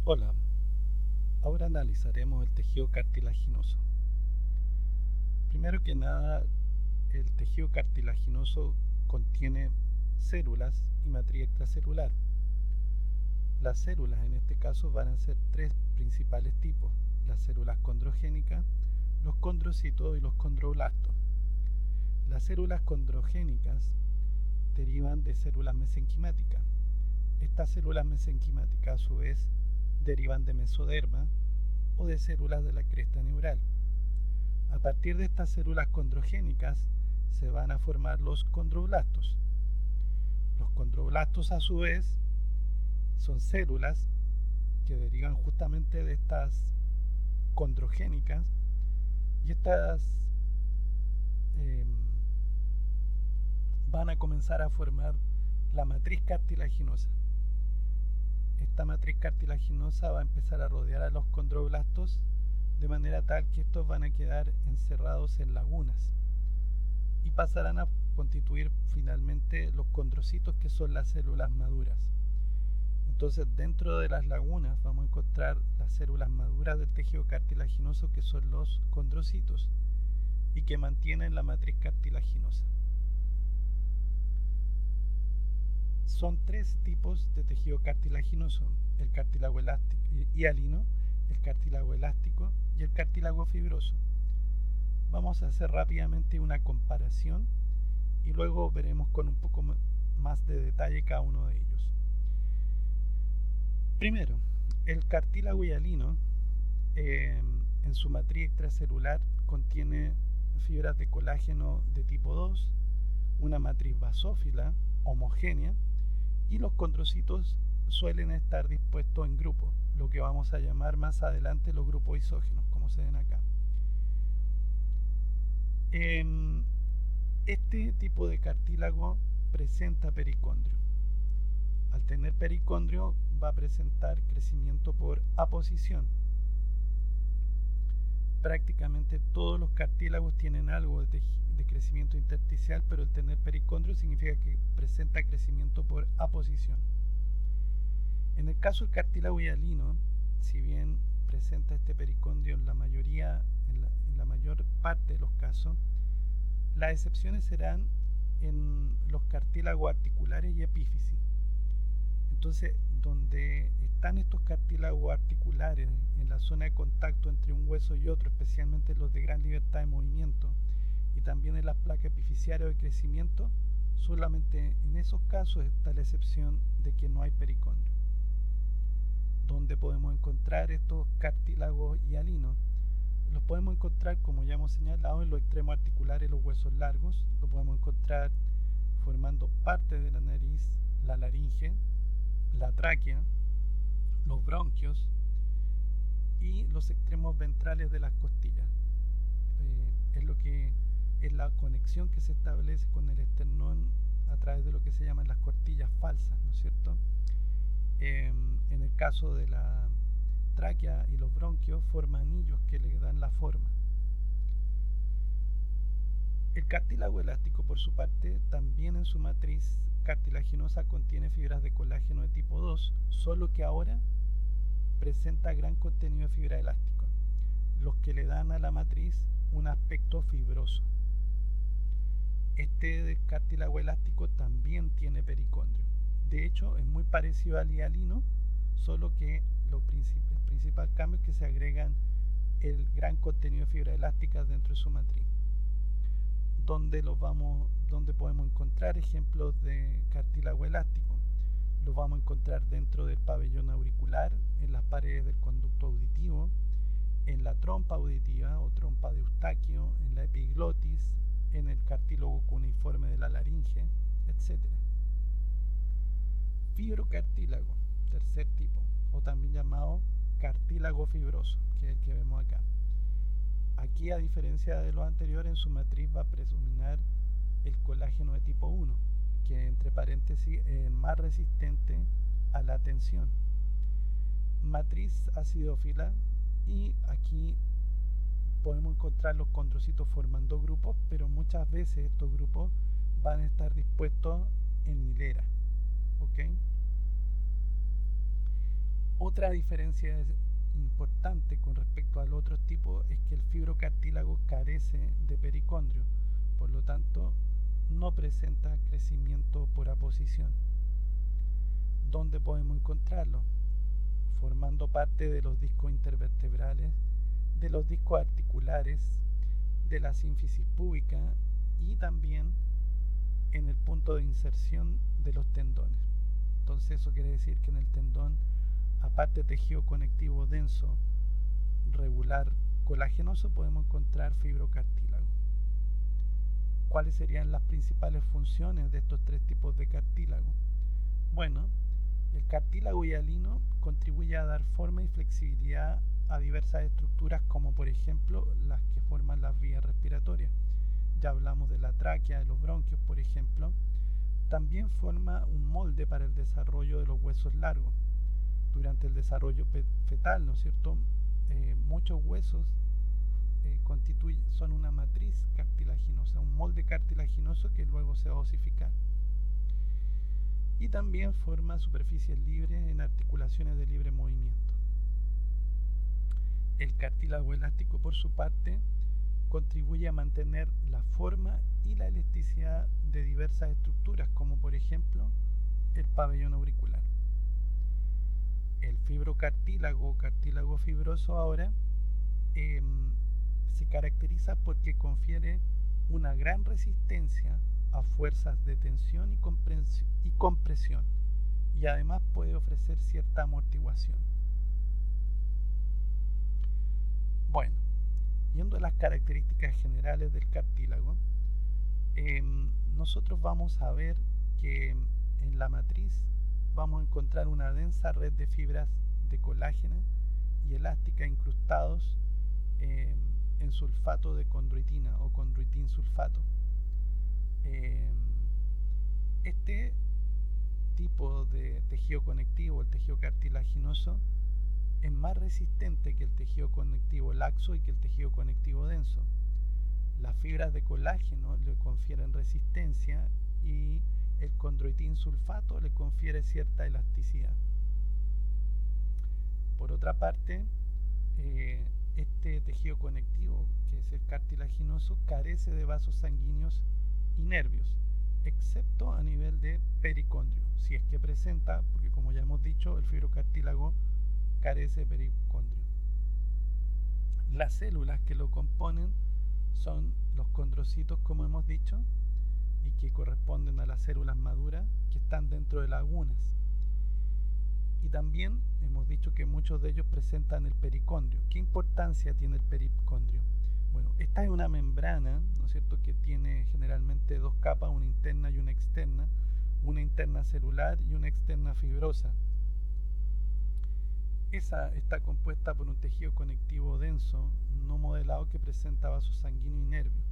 Hola, ahora analizaremos el tejido cartilaginoso. Primero que nada, el tejido cartilaginoso contiene células y matriz extracelular. Las células en este caso van a ser tres principales tipos: las células condrogénicas, los condrocitos y los condroblastos. Las células condrogénicas derivan de células mesenquimáticas. Estas células mesenquimáticas a su vez derivan de mesoderma o de células de la cresta neural. A partir de estas células condrogénicas se van a formar los condroblastos. Los condroblastos a su vez son células que derivan justamente de estas condrogénicas, y estas eh, van a comenzar a formar la matriz cartilaginosa. Esta matriz cartilaginosa va a empezar a rodear a los condroblastos de manera tal que estos van a quedar encerrados en lagunas y pasarán a constituir finalmente los condrocitos, que son las células maduras. Entonces, dentro de las lagunas vamos a encontrar las células maduras del tejido cartilaginoso, que son los condrocitos y que mantienen la matriz cartilaginosa. Son tres tipos de tejido cartilaginoso: el cartílago elástico hialino, el cartílago elástico y el cartílago fibroso. Vamos a hacer rápidamente una comparación y luego veremos con un poco más de detalle cada uno de ellos. Primero, el cartílago hialino en su matriz extracelular contiene fibras de colágeno de tipo 2, una matriz basófila homogénea, y los condrocitos suelen estar dispuestos en grupos, lo que vamos a llamar más adelante los grupos isógenos, como se ven acá. Este tipo de cartílago presenta pericondrio. Al tener pericondrio va a presentar crecimiento por aposición. Prácticamente todos los cartílagos tienen algo de crecimiento intersticial, pero el tener pericondrio significa que presenta crecimiento por aposición. En el caso del cartílago hialino, si bien presenta este pericondrio en la mayor parte de los casos, las excepciones serán en los cartílagos articulares y epífisis. Entonces, donde están estos cartílagos articulares en la zona de contacto entre un hueso y otro, especialmente los de gran libertad de movimiento, y también en las placas epifisiarias de crecimiento, solamente en esos casos está la excepción de que no hay pericondrio. ¿Dónde podemos encontrar estos cartílagos hialinos? Los podemos encontrar, como ya hemos señalado, en los extremos articulares, los huesos largos. Lo podemos encontrar formando parte de la nariz, la laringe, la tráquea, los bronquios y los extremos ventrales de las costillas. Es lo que es la conexión que se establece con el esternón a través de lo que se llaman las costillas falsas, ¿no es cierto? En el caso de la tráquea y los bronquios, forma anillos que le dan la forma. El cartílago elástico, por su parte, también en su matriz cartilaginosa contiene fibras de colágeno de tipo 2, solo que ahora presenta gran contenido de fibra elástica, los que le dan a la matriz un aspecto fibroso. Este cartílago elástico también tiene pericondrio. De hecho, es muy parecido al hialino, solo que el principal cambio es que se agregan el gran contenido de fibra elástica dentro de su matriz. ¿Dónde podemos encontrar ejemplos de cartílago elástico? Los vamos a encontrar dentro del pabellón auricular, en las paredes del conducto auditivo, en la trompa auditiva o trompa de Eustaquio, en la epiglotis, en el cartílago cuneiforme de la laringe, etc. Fibrocartílago, tercer tipo, o también llamado cartílago fibroso, que es el que vemos acá. Aquí, a diferencia de los anteriores, en su matriz va a predominar el colágeno de tipo 1, que entre paréntesis es más resistente a la tensión. Matriz acidófila, y aquí podemos encontrar los condrocitos formando grupos, pero muchas veces estos grupos van a estar dispuestos en hilera. ¿Ok? Otra diferencia importante con respecto al otro tipo es que el fibrocartílago carece de pericondrio, por lo tanto no presenta crecimiento por aposición. ¿Dónde podemos encontrarlo? Formando parte de los discos intervertebrales, de los discos articulares, de la sínfisis púbica y también en el punto de inserción de los tendones. Entonces eso quiere decir que en el tendón, aparte de tejido conectivo denso, regular, colagenoso, podemos encontrar fibrocartílago. ¿Cuáles serían las principales funciones de estos tres tipos de cartílago? Bueno, el cartílago hialino contribuye a dar forma y flexibilidad a diversas estructuras, como por ejemplo las que forman las vías respiratorias. Ya hablamos de la tráquea, de los bronquios, por ejemplo. También forma un molde para el desarrollo de los huesos largos. Durante el desarrollo fetal, ¿no es cierto? Muchos huesos son una matriz cartilaginosa, un molde cartilaginoso que luego se va a osificar. Y también forma superficies libres en articulaciones de libre movimiento. El cartílago elástico, por su parte, contribuye a mantener la forma y la elasticidad de diversas estructuras, como por ejemplo el pabellón auricular. El fibrocartílago o cartílago fibroso ahora se caracteriza porque confiere una gran resistencia a fuerzas de tensión y compresión, y además puede ofrecer cierta amortiguación. Bueno, yendo a las características generales del cartílago, nosotros vamos a ver que en la matriz vamos a encontrar una densa red de fibras de colágeno y elástica incrustados en sulfato de condroitina o condroitin sulfato. Este tipo de tejido conectivo, el tejido cartilaginoso, es más resistente que el tejido conectivo laxo y que el tejido conectivo denso. Las fibras de colágeno le confieren resistencia y el condroitin sulfato le confiere cierta elasticidad. Por otra parte, este tejido conectivo, que es el cartilaginoso, carece de vasos sanguíneos y nervios, excepto a nivel de pericondrio, si es que presenta, porque como ya hemos dicho, el fibrocartílago carece de pericondrio. Las células que lo componen son los condrocitos, como hemos dicho, y que corresponden a las células maduras que están dentro de lagunas. Y también hemos dicho que muchos de ellos presentan el pericondrio. ¿Qué importancia tiene el pericondrio? Bueno, esta es una membrana, ¿no es cierto?, que tiene generalmente dos capas, una interna y una interna celular y una externa fibrosa. Esa está compuesta por un tejido conectivo denso, no modelado, que presenta vasos sanguíneos y nervios.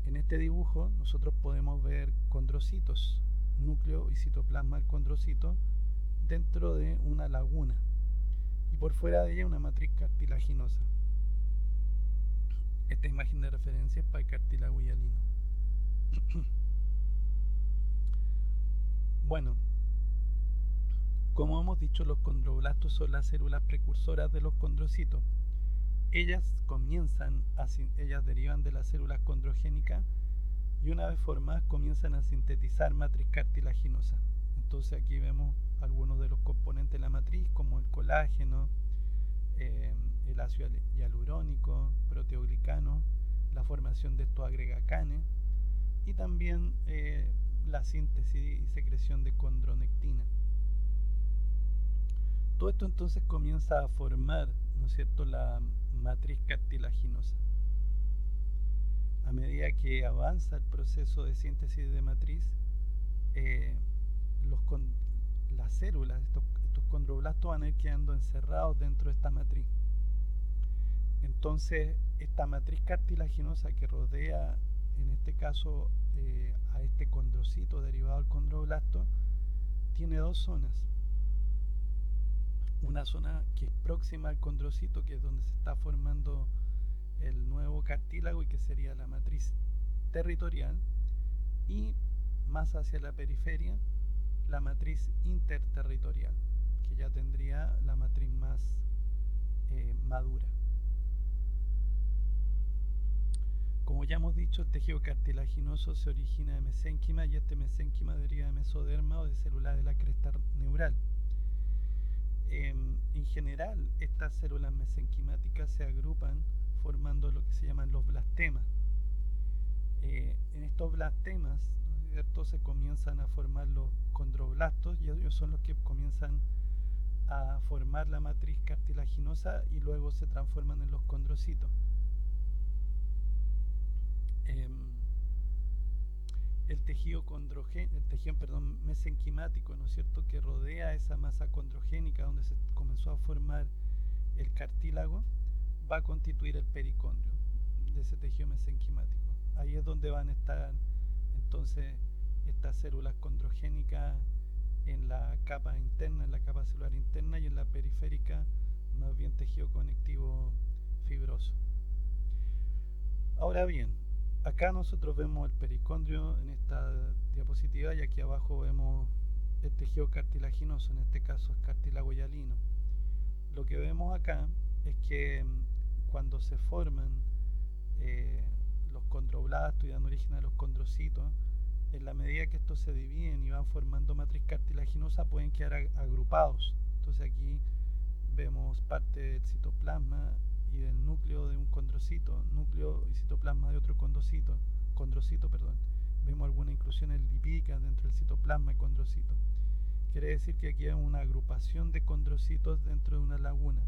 En este dibujo nosotros podemos ver condrocitos, núcleo y citoplasma del condrocito, dentro de una laguna, y por fuera de ella una matriz cartilaginosa. Esta imagen de referencia es para el cartílago hialino. Bueno, como hemos dicho, los condroblastos son las células precursoras de los condrocitos. Ellas derivan de las células condrogénicas y una vez formadas comienzan a sintetizar matriz cartilaginosa. Entonces aquí vemos algunos de los componentes de la matriz, como el colágeno, el ácido hialurónico, proteoglicano, la formación de estos agregacanes y también la síntesis y secreción de condronectina. Todo esto entonces comienza a formar, ¿no es cierto?, la matriz cartilaginosa. A medida que avanza el proceso de síntesis de matriz, las células, estos condroblastos, van a ir quedando encerrados dentro de esta matriz. Entonces, esta matriz cartilaginosa que rodea, en este caso, a este condrocito derivado del condroblasto, tiene dos zonas. Una zona que es próxima al condrocito, que es donde se está formando el nuevo cartílago y que sería la matriz territorial, y más hacia la periferia, la matriz interterritorial, que ya tendría la matriz más madura. Como ya hemos dicho, el tejido cartilaginoso se origina de mesénquima y este mesénquima deriva de mesoderma o de células de la cresta neural. En general, estas células mesenquimáticas se agrupan formando lo que se llaman los blastemas. En estos blastemas, ¿no es cierto?, se comienzan a formar los condroblastos y ellos son los que comienzan a formar la matriz cartilaginosa y luego se transforman en los condrocitos. El tejido mesenquimático, ¿no es cierto?, que rodea esa masa condrogénica donde se comenzó a formar el cartílago, va a constituir el pericondrio de ese tejido mesenquimático. Ahí es donde van a estar entonces estas células condrogénicas en la capa interna, en la capa celular interna, y en la periférica más bien tejido conectivo fibroso. Ahora bien, acá nosotros vemos el pericondrio en esta diapositiva y aquí abajo vemos el tejido cartilaginoso, en este caso es cartílago hialino. Lo que vemos acá es que cuando se forman los condroblastos y dan origen a los condrocitos, en la medida que estos se dividen y van formando matriz cartilaginosa pueden quedar agrupados. Entonces aquí vemos parte del citoplasma y del núcleo de un condrocito, núcleo y citoplasma de otro condrocito. Vemos algunas inclusiones lipídicas dentro del citoplasma y condrocito. Quiere decir que aquí hay una agrupación de condrocitos dentro de una laguna.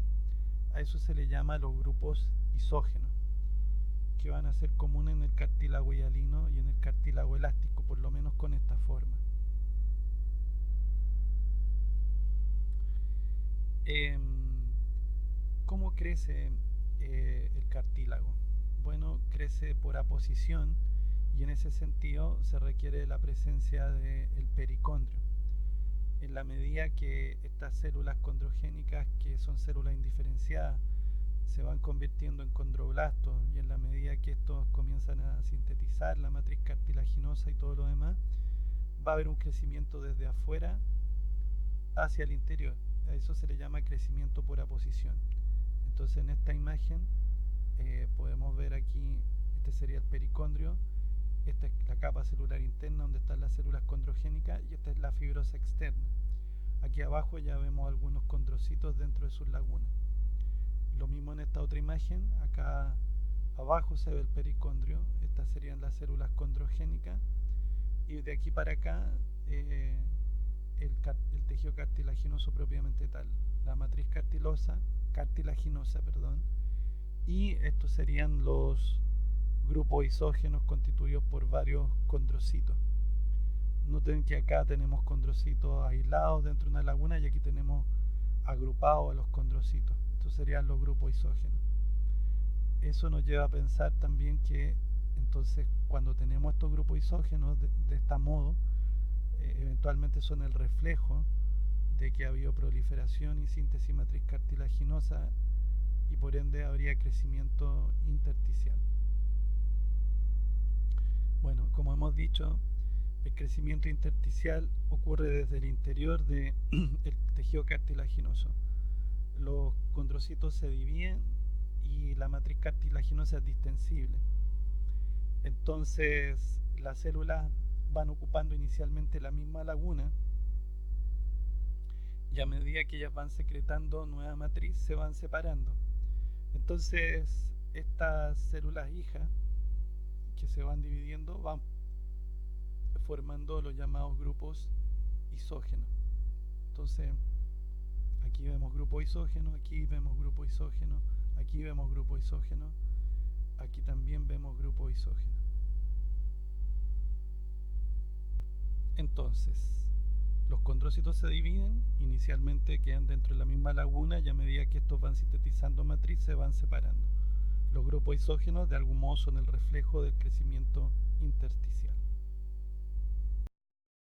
A eso se le llama los grupos isógenos, que van a ser comunes en el cartílago hialino y en el cartílago elástico, por lo menos con esta forma. ¿Cómo crece el cartílago? Bueno, crece por aposición y en ese sentido se requiere la presencia del pericondrio. En la medida que estas células condrogénicas, que son células indiferenciadas, se van convirtiendo en condroblastos y en la medida que estos comienzan a sintetizar la matriz cartilaginosa y todo lo demás, va a haber un crecimiento desde afuera hacia el interior. A eso se le llama crecimiento por aposición. Entonces en esta imagen podemos ver aquí, este sería el pericondrio, esta es la capa celular interna donde están las células condrogénicas y esta es la fibrosa externa. Aquí abajo ya vemos algunos condrocitos dentro de sus lagunas. Lo mismo en esta otra imagen, acá abajo se ve el pericondrio, estas serían las células condrogénicas y de aquí para acá el tejido cartilaginoso propiamente tal, la matriz cartilaginosa, y estos serían los grupos isógenos constituidos por varios condrocitos. Noten que acá tenemos condrocitos aislados dentro de una laguna y aquí tenemos agrupados a los condrocitos. Estos serían los grupos isógenos. Eso nos lleva a pensar también que entonces cuando tenemos estos grupos isógenos de este modo, eventualmente son el reflejo de que ha habido proliferación y síntesis matriz cartilaginosa y por ende habría crecimiento intersticial. Bueno, como hemos dicho, el crecimiento intersticial ocurre desde el interior del tejido cartilaginoso. Los condrocitos se dividen y la matriz cartilaginosa es distensible. Entonces las células van ocupando inicialmente la misma laguna y a medida que ellas van secretando nueva matriz se van separando. Entonces estas células hijas que se van dividiendo van formando los llamados grupos isógenos. Entonces aquí vemos grupo isógeno, aquí vemos grupo isógeno, aquí vemos grupo isógeno, aquí también vemos grupo isógeno. Entonces los condrocitos se dividen, inicialmente quedan dentro de la misma laguna y a medida que estos van sintetizando matriz se van separando. Los grupos isógenos de algún modo son el reflejo del crecimiento intersticial.